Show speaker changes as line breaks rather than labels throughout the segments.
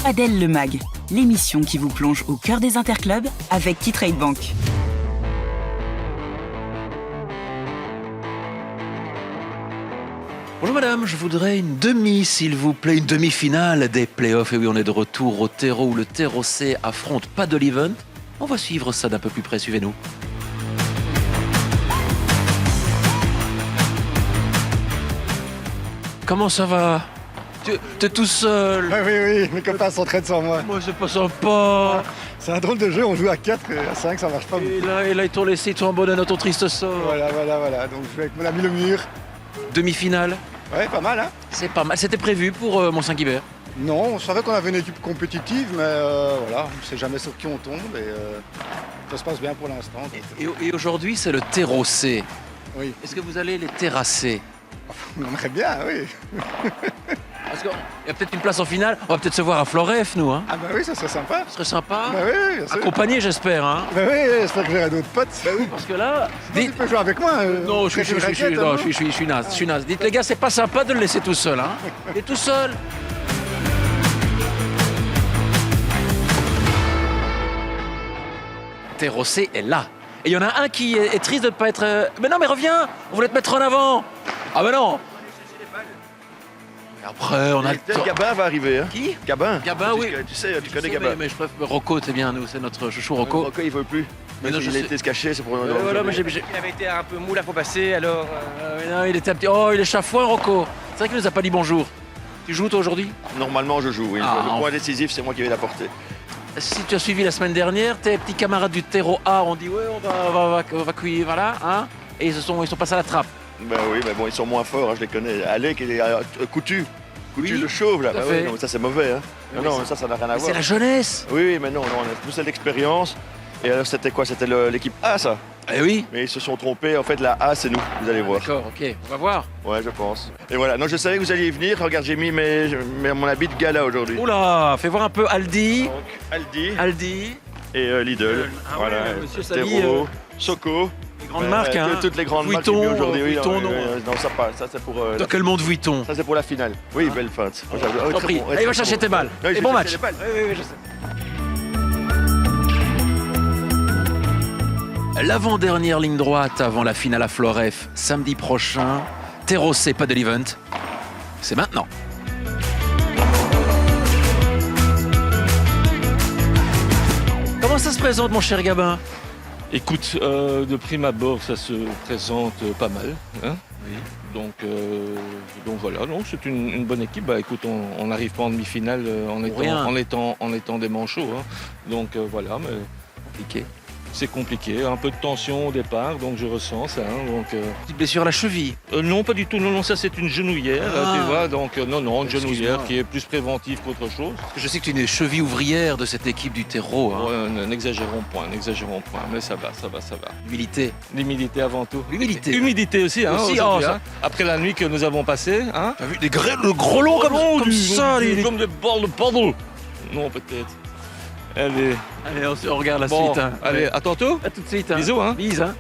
Padel le Mag, l'émission qui vous plonge au cœur des interclubs avec KeyTrade Bank.
Bonjour madame, je voudrais une s'il vous plaît, une demi-finale des playoffs. Et oui, on est de retour au terreau où le terreau C affronte Padel Event. On va suivre ça d'un peu plus près, suivez-nous. Comment ça va? T'es tout seul?
Ah oui, mes copains s'entraînent sans moi.
Moi, c'est pas sympa.
C'est un drôle de jeu, on joue à 4 et à 5, ça marche pas.
Et là, ils t'ont laissé, ils t'ont abandonné à ton triste sort.
Voilà. Donc je joue avec mon ami le mur.
Demi-finale,
Ouais, pas mal, hein?
c'est pas mal. C'était prévu pour Mont-Saint-Guibert.
Non, on savait qu'on avait une équipe compétitive, mais voilà, on ne sait jamais sur qui on tombe et ça se passe bien pour l'instant.
Et aujourd'hui, c'est le terreau C.
Oui,
Est-ce que vous allez les terrasser?
on aimerait bien, oui.
Parce qu'il y a peut-être une place en finale. On va peut-être se voir à Floref, nous. Hein.
Ah bah oui, ça serait sympa.
Ce serait sympa.
Bah oui, bien sûr.
Accompagné, j'espère. Hein.
Bah oui, j'espère que j'aurai d'autres potes. Bah oui.
Parce que là.
Tu peux jouer avec moi.
Non, je suis naze. Dites les gars, c'est pas sympa de le laisser tout seul. Hein. Il est tout seul. Terreau C est là. Et il y en a un qui est triste de ne pas être. Mais non, mais reviens. On voulait te mettre en avant. Ah, mais non. Et après, on a le temps.
Gabin va arriver. Hein.
Qui?
Gabin.
Gabin, oui.
Tu sais, tu connais
sais,
Gabin.
mais je préfère Rocco, c'est bien, nous, c'est notre chouchou Rocco.
Rocco, il veut plus.
Mais non, je
il
sais.
a été se cacher, c'est pour.
Voilà, mais
Il avait été un peu mou la fois passée, alors...
mais non, il était un petit. Oh, il est chafouin, Rocco. C'est vrai qu'il nous a pas dit bonjour. Tu joues, toi, aujourd'hui?
Normalement, je joue. Oui.
Ah,
le
enfin.
point décisif, c'est moi qui vais l'apporter.
Si tu as suivi la semaine dernière, tes petits camarades du terreau A ont dit ouais, on va cuire, voilà, hein. Et ils sont passés à la trappe.
Ben oui, mais bon, ils sont moins forts, hein, je les connais. Alec, il est Coutu. Coutu
Oui,
le chauve, là.
tout à
Bah
fait.
oui, non, mais ça, c'est mauvais. Hein.
Mais
non,
c'est-
ça n'a rien à
Mais
voir.
c'est la jeunesse.
Oui, mais non, on a tous l'expérience. Et alors, c'était quoi? C'était l'équipe A, ça.
Eh oui.
Mais ils se sont trompés. En fait, la A, c'est nous. Vous allez voir.
D'accord, ok, on va voir.
Ouais, je pense. Et voilà. Non, je savais que vous alliez venir. Regarde, j'ai mis mon habit de gala aujourd'hui.
Oula, fais voir un peu Aldi.
Donc,
Aldi,
et Lidl.
Ah
voilà.
ouais, monsieur Sali,
Terreau, Soco.
les grandes marques, hein.
Toutes les grandes
Vuitton,
marques j'ai mis aujourd'hui.
Vuitton,
non,
non.
non, ça passe. Ça, c'est pour.
Dans quel monde Vuitton?
Ça, c'est pour la finale. Oui, belle feinte. Moi, j'avais-
Je t'en
très
prie.
bon, ouais,
Allez, va
très
chercher
bon.
tes balles.
Ouais,
Et
je
bon
vais
match.
chercher les balles.
Oui, je sais. L'avant-dernière ligne droite avant la finale à Floref, samedi prochain. Terreau C, Padel Event. C'est maintenant. Comment ça se présente, mon cher Gabin?
Écoute, de prime abord, ça se présente pas mal. Hein. Donc voilà, non, c'est une bonne équipe. Bah, écoute, on n'arrive pas en demi-finale en étant des manchots. Hein. Donc voilà, mais
Compliqué.
c'est compliqué. Un peu de tension au départ, donc je ressens ça. Hein. Donc,
Petite blessure à la cheville.
non, pas du tout. Non, ça c'est une genouillère,
Ah.
tu vois. Donc non, une
Excuse-moi.
genouillère qui est plus préventive qu'autre chose.
Je sais que tu es une cheville ouvrière de cette équipe du terreau. Hein.
Ouais, n'exagérons point. Mais ça va.
Humilité.
L'humilité avant tout.
Humilité.
Humidité aussi, hein,
Aussi,
aujourd'hui,
oh, ça.
hein. Après la nuit que nous avons passée, hein.
T'as vu le gros long comme ça.
Comme des balles de paddle. Non, peut-être. Allez,
Allez, on regarde la
bon,
suite. Hein.
allez,
Ouais.
à tantôt.
À tout de suite. Hein.
Bisous, hein.
Bise, hein.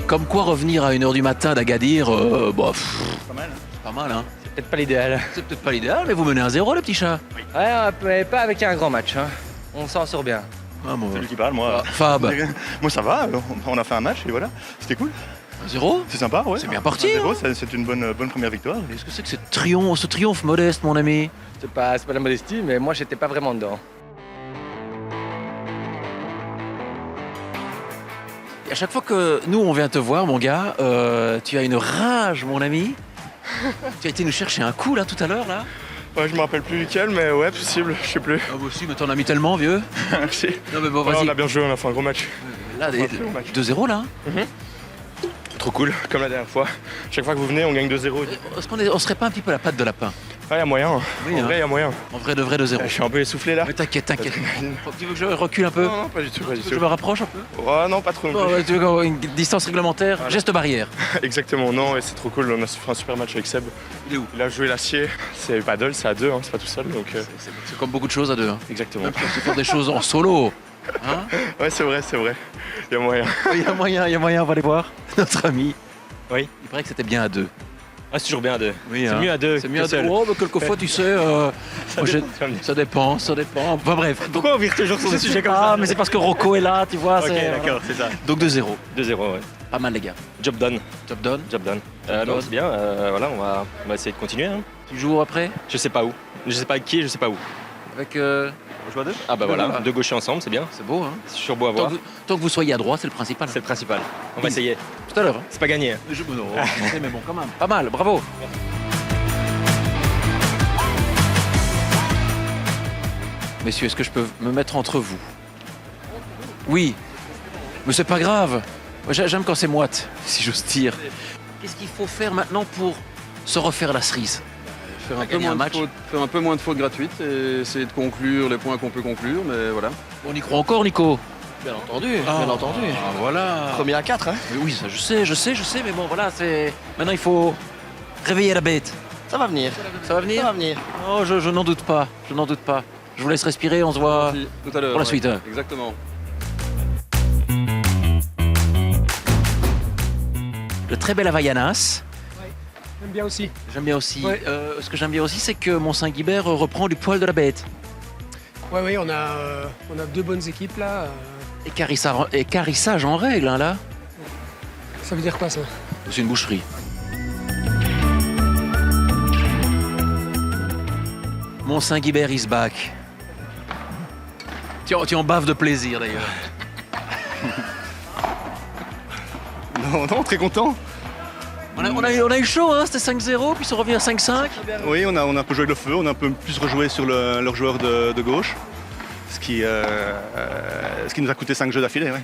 Comme quoi revenir à 1h du matin d'Agadir,
Pas mal.
pas mal, hein.
C'est peut-être pas l'idéal.
C'est peut-être pas l'idéal, mais vous menez 1-0, le petit chat.
Ouais, mais pas avec un grand match. Hein. On s'en sort bien.
Ah, moi.
Celui qui parle, moi.
Fab,
Moi, ça va. On a fait un match et voilà. C'était cool.
1-0.
C'est sympa, ouais.
C'est bien parti,
1-0,
hein.
c'est une bonne première victoire.
Qu'est-ce que c'est que ce triomphe modeste, mon ami?
C'est pas la modestie, mais moi, j'étais pas vraiment dedans.
Et à chaque fois que nous, on vient te voir, mon gars, tu as une rage, mon ami. Tu as été nous chercher un coup, là, tout à l'heure, là.
Ouais, je me rappelle plus duquel, mais ouais, possible, je sais plus.
Ah, moi aussi, mais t'en as mis tellement, vieux.
Merci.
Non, mais bon,
Ouais,
vas-y.
on a bien joué, on a fait un gros match.
Là,
on a fait un match.
2-0, là. Hein.
Trop cool, comme la dernière fois. Chaque fois que vous venez, on gagne 2-0.
Est-ce qu'on serait pas un petit peu la patte de lapin?
Ouais, y a moyen.
Oui,
En
hein.
vrai, y a moyen.
En vrai de vrai, 2-0.
Je suis un peu essoufflé là.
Mais t'inquiète. Tu veux que je recule un peu?
Non, non, pas du tout, pas du
Que je
tout.
me rapproche un peu?
Oh, non, pas trop non
Non,
plus.
ouais, tu veux une distance réglementaire,
Voilà.
geste barrière.
Exactement, non, et c'est trop cool. On a fait un super match avec Seb.
Il est où?
Il a joué l'acier. C'est paddle, c'est à deux, hein, c'est pas tout seul. Donc,
C'est comme beaucoup de choses à deux. Hein.
exactement.
Même si on sait faire des choses en solo. Hein.
Ouais, c'est vrai. Il y a moyen.
Il y a moyen, on va aller voir. Notre ami.
Oui.
Il paraît que c'était bien à deux.
Ah, c'est toujours bien à deux.
Oui,
C'est mieux à deux.
C'est mieux
que
à deux.
seul.
Oh, mais quelquefois, tu sais, ça dépend. Ça dépend. Bref.
Pourquoi on vire toujours sur des sujets comme ça
Ah, mais c'est parce que Rocco est là, tu vois.
Ok,
c'est-
d'accord, c'est ça.
Donc 2-0.
2-0, ouais.
Pas mal, les gars.
Job done.
Top down.
Job done.
Job
Non,
done.
c'est bien. Voilà, on va essayer de continuer. Hein.
Tu joues après
Je sais pas où. Je sais pas avec qui, je sais pas où.
avec.
On joue à deux. Ah bah voilà, deux gauchers ensemble, c'est bien.
C'est beau, hein.
C'est toujours beau à
Tant
voir.
que, tant que vous soyez à droite, c'est le principal.
C'est le principal. On va essayer.
Tout à l'heure. Hein.
C'est pas gagné. Hein.
Non, mais bon, quand même. Pas mal, bravo. Messieurs, est-ce que je peux me mettre entre vous? Oui, mais c'est pas grave. Moi, j'aime quand c'est moite, si j'ose dire. Qu'est-ce qu'il faut faire maintenant pour se refaire la cerise?
Faire un, peu
gagner un
moins
match.
faire un peu moins de fautes gratuites et essayer de conclure les points qu'on peut conclure, mais voilà.
On y croit encore, Nico? Bien entendu, bien entendu.
Ah, voilà.
Premier à 4, hein.
Mais oui, ça, je sais, mais bon, voilà, c'est... Maintenant, il faut réveiller la bête.
Ça va venir.
Ça va venir?
Ça va venir.
Oh, je n'en doute pas, je n'en doute pas. Je vous laisse respirer, on se voit
Merci. Tout à l'heure.
pour la
ouais.
suite. Hein.
Exactement.
Le très bel Havaianas.
J'aime bien aussi.
J'aime bien aussi.
Ouais.
Ce que j'aime bien aussi, c'est que Mont-Saint-Guibert reprend du poil de la bête.
Oui, on a deux bonnes équipes là.
Et carissage en règle, hein, là.
Ça veut dire quoi ça?
C'est une boucherie. Mont-Saint-Guibert is back. Tu en baves de plaisir, d'ailleurs.
Non, très content.
On a eu chaud, hein, c'était 5-0, puis on revient à 5-5.
Oui, on a un peu joué avec le feu, on a un peu plus rejoué sur leur joueur de gauche. Ce qui nous a coûté 5 jeux d'affilée. Ouais.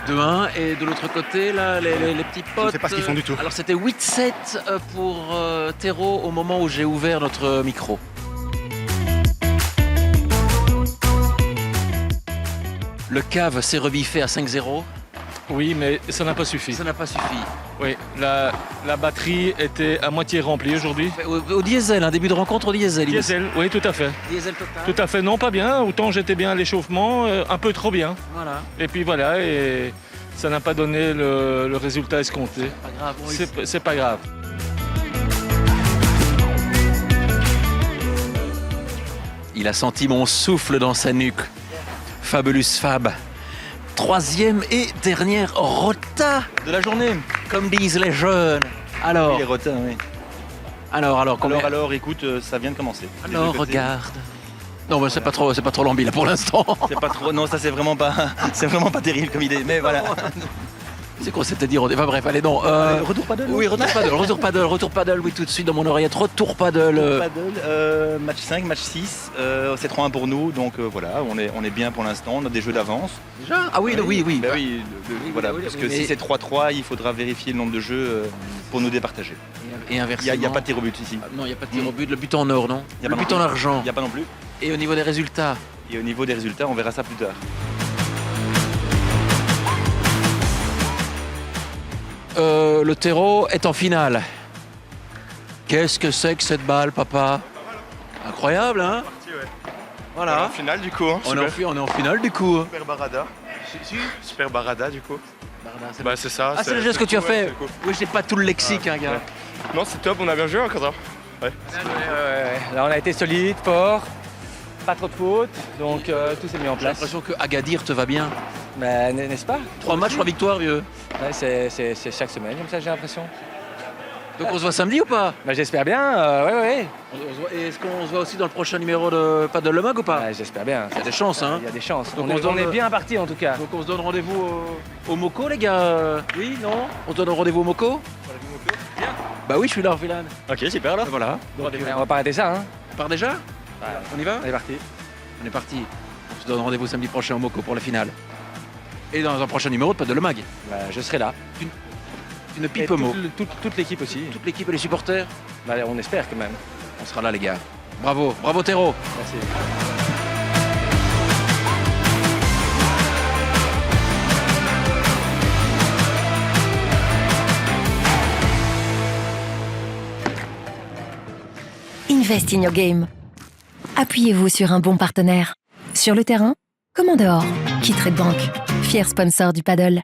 2-1, et de l'autre côté, là, les petits potes...
Je ne sais pas ce qu'ils font du tout.
Alors c'était 8-7 pour Thérault au moment où j'ai ouvert notre micro. Le cave s'est rebiffé à 5-0.
Oui, mais ça n'a pas suffi.
Ça n'a pas suffi.
Oui, la batterie était à moitié remplie aujourd'hui.
Au diesel, un début de rencontre au diesel.
Diesel, oui, tout à fait.
Diesel total.
Tout à fait, non, pas bien. Autant j'étais bien à l'échauffement, un peu trop bien.
Voilà.
Et puis voilà, et ça n'a pas donné le résultat escompté.
Pas grave.
C'est pas grave.
Il a senti mon souffle dans sa nuque. Fabulous Fab. Troisième et dernière rota
De la journée.
comme disent les jeunes. Alors,
Les rotins, oui.
alors, combien-
Alors, écoute, ça vient de commencer. Des deux
alors,
côtés.
regarde. Non, mais c'est pas trop l'ambi là pour l'instant.
C'est pas trop. Non, ça c'est vraiment pas terrible comme idée. Mais voilà.
C'est quoi c'était dire? Enfin bref, allez, non.
Retour paddle.
Oui, retour paddle, oui, tout de suite dans mon oreillette. Retour paddle.
Paddle, match 5, match 6. C'est 3-1 pour nous. Donc voilà, on est bien pour l'instant. On a des jeux d'avance.
Déjà? Ah oui, oui.
Bah oui, voilà.
oui,
Parce
oui,
que
mais-
si c'est 3-3, il faudra vérifier le nombre de jeux pour nous départager.
Et
Il
inversement.
n'y a pas de tir au but ici.
Ah, non, il n'y a pas de tir au but. Le but en or, non?
Y a
Le
pas
but
non
en
plus.
argent.
Il n'y a pas non plus.
Et au niveau des résultats?
Et au niveau des résultats, on verra ça plus tard.
Le terreau est en finale. Qu'est-ce que c'est que cette balle, papa? Incroyable, hein? Voilà.
En finale, du coup. Hein.
On est en finale, du coup.
Super Barada. Super Barada, du coup.
Bah, c'est ça.
Ah, c'est le geste que tu as fait. Oui, j'ai pas tout le lexique, hein, gars.
Ouais. Non, c'est top, on a bien joué encore ça.
Là, on a été solide, fort, pas trop de fautes, donc tout s'est mis en
J'ai
place.
l'impression que Agadir te va bien.
Mais n'est-ce pas?
3 matchs, 3 victoires, vieux.
Ouais, c'est chaque semaine comme ça, j'ai l'impression.
Donc on se voit samedi ou pas?
Bah, j'espère bien, ouais.
Et est-ce qu'on se voit aussi dans le prochain numéro de Paddle le Mag ou pas?
Ouais, j'espère bien.
Il y a des chances, hein.
Il y a des chances.
Donc
on
on
est
donne-
bien parti en tout cas.
Donc on se donne rendez-vous au Moco, les gars? Oui, non? On se donne rendez-vous au Moco? Bah oui, je suis là, Philan.
Ok, super alors.
Voilà.
On va pas arrêter ça, hein.
On part déjà? On y va?
On est parti.
On est parti. On se donne rendez-vous samedi prochain au Moco pour la finale. Et dans un prochain numéro de Paddle le Mag.
Bah, je serai là.
Une
Et
pipe au mot.
toute l'équipe aussi.
Toute l'équipe et les supporters.
Bah, on espère quand même.
On sera là, les gars. Bravo, bravo Thérault.
Merci.
Invest in your game. Appuyez-vous sur un bon partenaire. Sur le terrain, comme en dehors. Qui Trade Bank, fier sponsor du paddle.